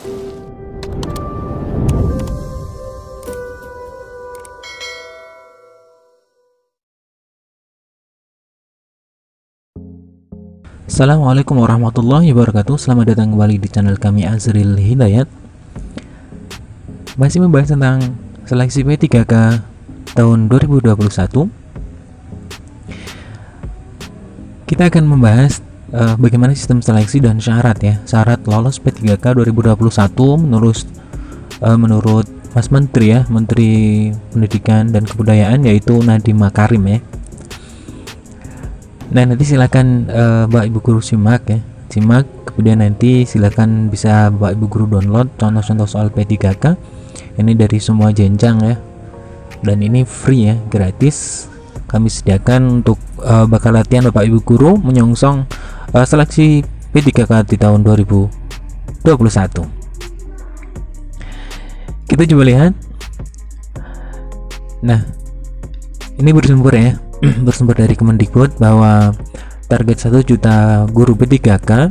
Assalamualaikum warahmatullahi wabarakatuh. Selamat datang kembali di channel kami Azril Hidayat. Masih membahas tentang seleksi P3K tahun 2021. Kita akan membahas bagaimana sistem seleksi dan syarat ya. Syarat lolos P3K 2021 menurut Mas Menteri ya, Menteri Pendidikan dan Kebudayaan, yaitu Nadiem Makarim ya. Nah, nanti silakan Bapak Ibu guru simak, kemudian nanti silakan bisa Bapak Ibu guru download contoh-contoh soal P3K. Ini dari semua jenjang ya, dan ini free ya, gratis. Kami sediakan untuk bakal latihan Bapak Ibu guru menyongsong seleksi P3K di tahun 2021. Kita coba lihat. Nah, ini bersumber ya, bersumber dari Kemendikbud bahwa target 1 juta guru P3K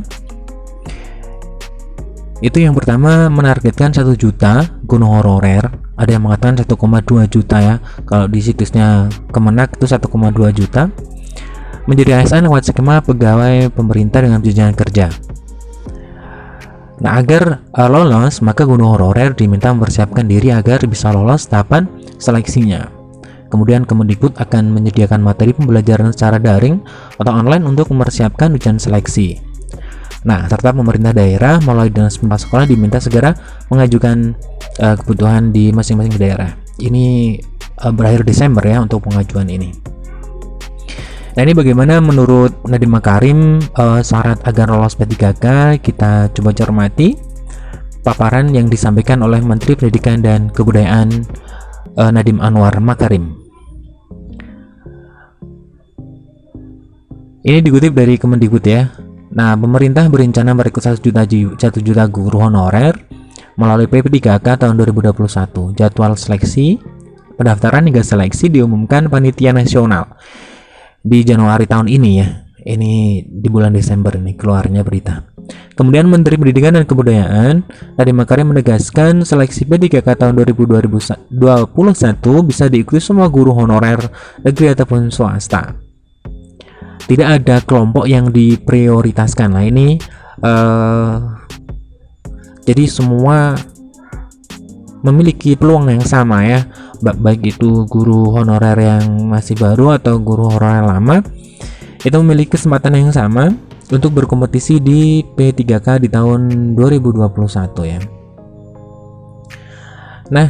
itu yang pertama menargetkan 1 juta guru honorer. Ada yang mengatakan 1,2 juta ya, kalau di situsnya Kemenak itu 1,2 juta menjadi ASN lewat skema pegawai pemerintah dengan tunjangan kerja. Nah, agar lolos, maka guru honorer diminta mempersiapkan diri agar bisa lolos tahapan seleksinya. Kemudian Kemendikbud akan menyediakan materi pembelajaran secara daring atau online untuk mempersiapkan ujian seleksi. Nah, serta pemerintah daerah melalui dinas pendidikan sekolah diminta segera mengajukan kebutuhan di masing-masing daerah. Ini berakhir Desember ya untuk pengajuan ini. Nah, ini bagaimana menurut Nadiem Makarim syarat agar lolos P3K. Kita coba cermati paparan yang disampaikan oleh Menteri Pendidikan dan Kebudayaan Nadiem Anwar Makarim. Ini dikutip dari Kemendikbud ya. Nah, pemerintah berencana merekrut 1 juta guru honorer melalui P3K tahun 2021. Jadwal seleksi, pendaftaran hingga seleksi diumumkan panitia nasional di Januari tahun ini ya. Ini di bulan Desember ini keluarnya berita. Kemudian Menteri Pendidikan dan Kebudayaan Nadiem Makarim menegaskan seleksi P3K tahun 2021 bisa diikuti semua guru honorer negeri ataupun swasta. Tidak ada kelompok yang diprioritaskan. Nah, ini jadi semua memiliki peluang yang sama ya, baik itu guru honorer yang masih baru atau guru honorer lama, itu memiliki kesempatan yang sama untuk berkompetisi di P3K di tahun 2021 ya. Nah,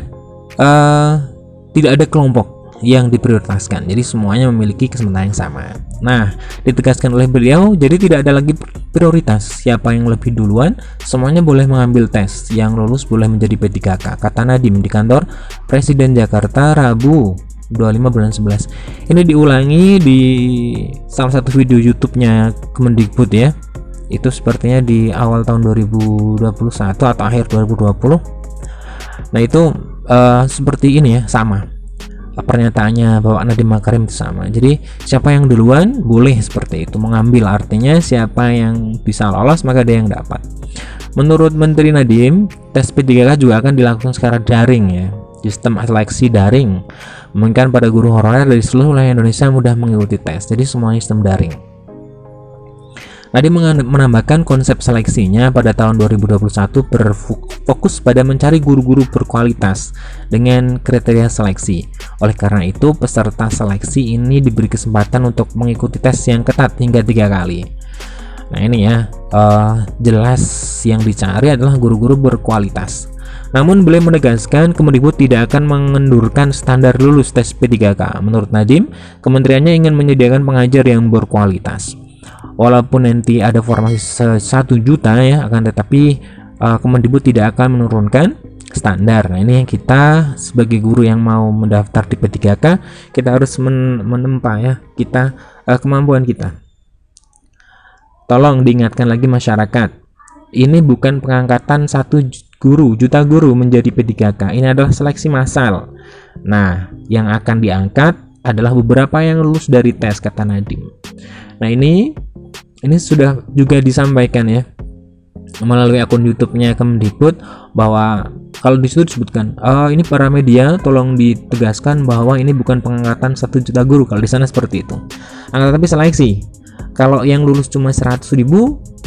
tidak ada kelompok yang diprioritaskan, jadi semuanya memiliki kesempatan yang sama. Nah, ditegaskan oleh beliau, jadi tidak ada lagi prioritas siapa yang lebih duluan, semuanya boleh mengambil tes, yang lulus boleh menjadi P3K, kata Nadiem di kantor Presiden Jakarta Rabu 25 bulan 11. Ini diulangi di salah satu video YouTube-nya Kemendikbud ya. Itu sepertinya di awal tahun 2021 atau akhir 2020. Nah, itu seperti ini ya, sama. Pernyataannya Bapak Nadiem Makarim itu sama. Jadi siapa yang duluan boleh seperti itu mengambil, artinya siapa yang bisa lolos maka dia yang dapat. Menurut Menteri Nadiem, tes P3K juga akan dilakukan secara daring ya. Sistem seleksi daring memungkinkan pada guru honorer dari seluruh wilayah Indonesia mudah mengikuti tes. Jadi semuanya sistem daring. Nadiem menambahkan konsep seleksinya pada tahun 2021 berfokus pada mencari guru-guru berkualitas dengan kriteria seleksi. Oleh karena itu, peserta seleksi ini diberi kesempatan untuk mengikuti tes yang ketat hingga 3 kali. Nah, ini ya, jelas yang dicari adalah guru-guru berkualitas. Namun beliau menegaskan Kemendikbud tidak akan mengendurkan standar lulus tes P3K. Menurut Nadiem, kementeriannya ingin menyediakan pengajar yang berkualitas. Walaupun nanti ada formasi 1 juta ya, akan tetapi Kemendikbud tidak akan menurunkan standar. Nah, ini yang kita sebagai guru yang mau mendaftar di P3K, kita harus menempa ya kita kemampuan kita. Tolong diingatkan lagi masyarakat, ini bukan pengangkatan 1 juta guru menjadi P3K. Ini adalah seleksi massal. Nah, yang akan diangkat adalah beberapa yang lulus dari tes, kata Nadiem. Nah, ini sudah juga disampaikan ya melalui akun YouTube-nya Kemdikbud bahwa kalau di situ disebutkan ini para media tolong ditegaskan bahwa ini bukan pengangkatan 1 juta guru, kalau di sana seperti itu. Tapi seleksi, kalau yang lulus cuma 100.000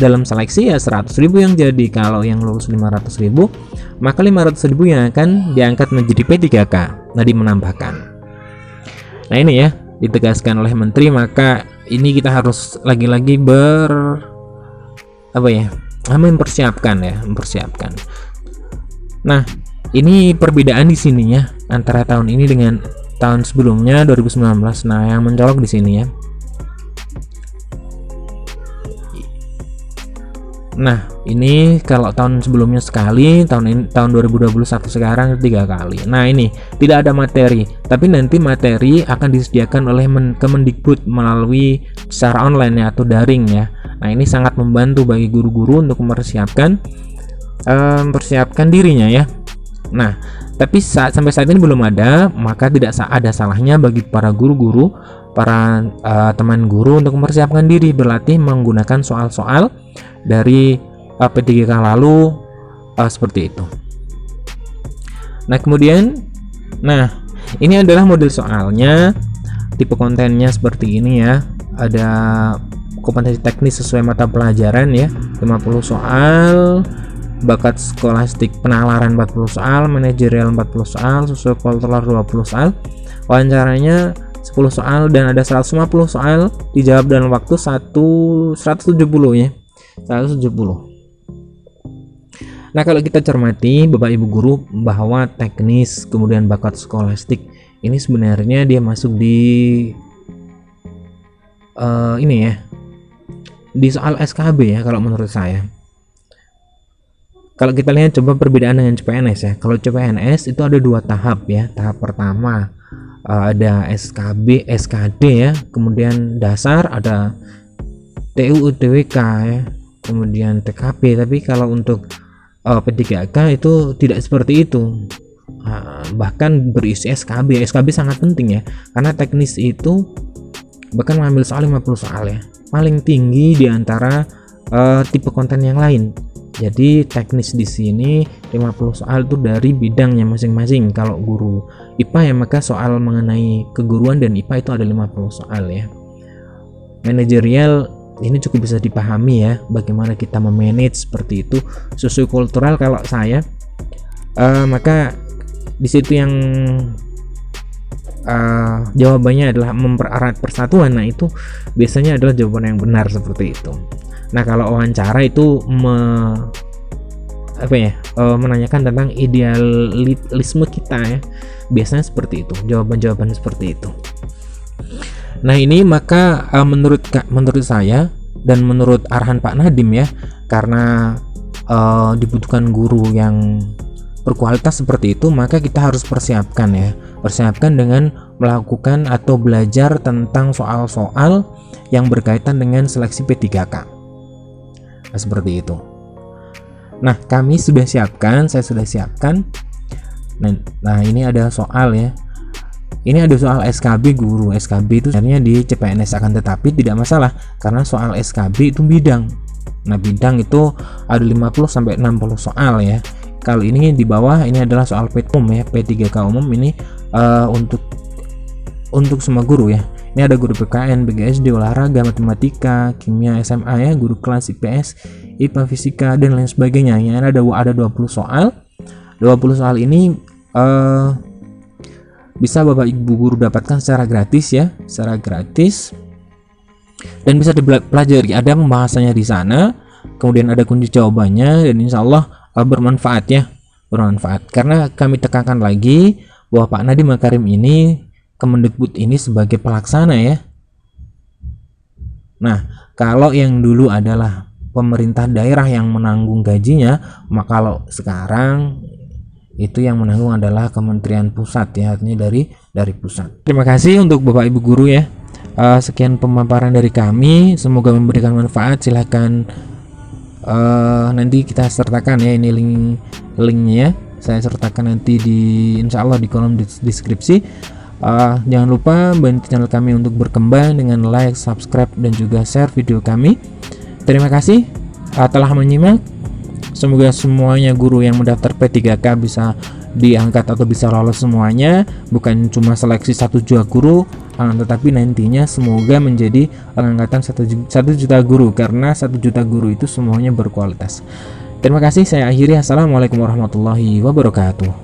dalam seleksi ya 100.000 yang jadi. Kalau yang lulus 500.000 maka 500.000 yang akan diangkat menjadi P3K. Nadiem menambahkan. Nah ini ya ditegaskan oleh menteri, maka ini kita harus lagi-lagi mempersiapkan. Nah, ini perbedaan di sini ya antara tahun ini dengan tahun sebelumnya 2019. Nah, yang mencolok di sini ya. Nah, ini kalau tahun sebelumnya sekali, tahun 2021 sekarang 3 kali. Nah, ini tidak ada materi, tapi nanti materi akan disediakan oleh Kemendikbud melalui secara online ya atau daring ya. Nah, ini sangat membantu bagi guru-guru untuk mempersiapkan dirinya ya. Nah, tapi sampai saat ini belum ada, maka tidak ada salahnya bagi para guru-guru, para teman guru untuk mempersiapkan diri, berlatih menggunakan soal-soal dari P3K lalu seperti itu. Nah, kemudian ini adalah model soalnya, tipe kontennya seperti ini ya. Ada kompetensi teknis sesuai mata pelajaran ya, 50 soal, bakat skolastik penalaran 40 soal, manajerial 40 soal, sosiokultural 20 soal, wawancaranya 10 soal, dan ada 150 soal dijawab dalam waktu 170 ya. 170. Nah, kalau kita cermati Bapak Ibu guru bahwa teknis kemudian bakat skolastik ini sebenarnya dia masuk di ini ya, di soal SKB ya kalau menurut saya. Kalau kita lihat coba perbedaan dengan CPNS ya. Kalau CPNS itu ada 2 tahap ya. Tahap pertama ada SKB, SKD ya, kemudian dasar, ada TU, UTWK ya, kemudian TKP. Tapi kalau untuk P3K itu tidak seperti itu. Bahkan berisi SKB. SKB sangat penting ya, karena teknis itu bahkan mengambil soal 50 soal ya, paling tinggi di antara tipe konten yang lain. Jadi teknis di sini 50 soal itu dari bidangnya masing-masing. Kalau guru IPA ya maka soal mengenai keguruan dan IPA itu ada 50 soal ya. Manajerial ini cukup bisa dipahami ya, bagaimana kita memanage seperti itu. Sosiokultural kalau saya maka di situ yang jawabannya adalah mempererat persatuan. Nah, itu biasanya adalah jawaban yang benar seperti itu. Nah, kalau wawancara itu menanyakan tentang idealisme kita ya, biasanya seperti itu, jawaban-jawaban seperti itu. Nah, ini maka menurut saya dan menurut arahan Pak Nadiem ya, karena dibutuhkan guru yang berkualitas seperti itu, maka kita harus persiapkan dengan melakukan atau belajar tentang soal-soal yang berkaitan dengan seleksi P3K. Nah, seperti itu. Nah, saya sudah siapkan. Nah, ini ada soal ya. Ini ada soal SKB guru. SKB itu sebenarnya di CPNS, akan tetapi tidak masalah karena soal SKB itu bidang. Nah, bidang itu ada 50 sampai 60 soal ya. Kalau ini di bawah ini adalah soal umum ya, P3K umum ini untuk semua guru ya. Ini ada guru PKN, BGSD, olahraga, matematika, kimia, SMA ya, guru kelas IPS, IPA, fisika dan lain sebagainya. Yang ada 20 soal. 20 soal ini bisa Bapak Ibu guru dapatkan secara gratis ya, dan bisa dipelajari. Ada pembahasannya di sana, kemudian ada kunci jawabannya, dan insya Allah bermanfaat. Karena kami tekankan lagi bahwa Pak Nadiem Makarim ini, Kemendikbud ini sebagai pelaksana ya. Nah, kalau yang dulu adalah pemerintah daerah yang menanggung gajinya, maka kalau sekarang itu yang menanggung adalah Kementerian Pusat ya, artinya dari pusat. Terima kasih untuk Bapak Ibu guru ya. Sekian pemaparan dari kami, semoga memberikan manfaat. Silahkan nanti kita sertakan ya, ini linknya saya sertakan nanti insya Allah di kolom deskripsi. Jangan lupa bantu channel kami untuk berkembang dengan like, subscribe dan juga share video kami. Terima kasih telah menyimak. Semoga semuanya guru yang mendaftar P3K bisa diangkat atau bisa lolos semuanya, bukan cuma seleksi 1 juta guru, tetapi nantinya semoga menjadi angkatan 1 juta guru, karena 1 juta guru itu semuanya berkualitas. Terima kasih, saya akhiri. Assalamualaikum warahmatullahi wabarakatuh.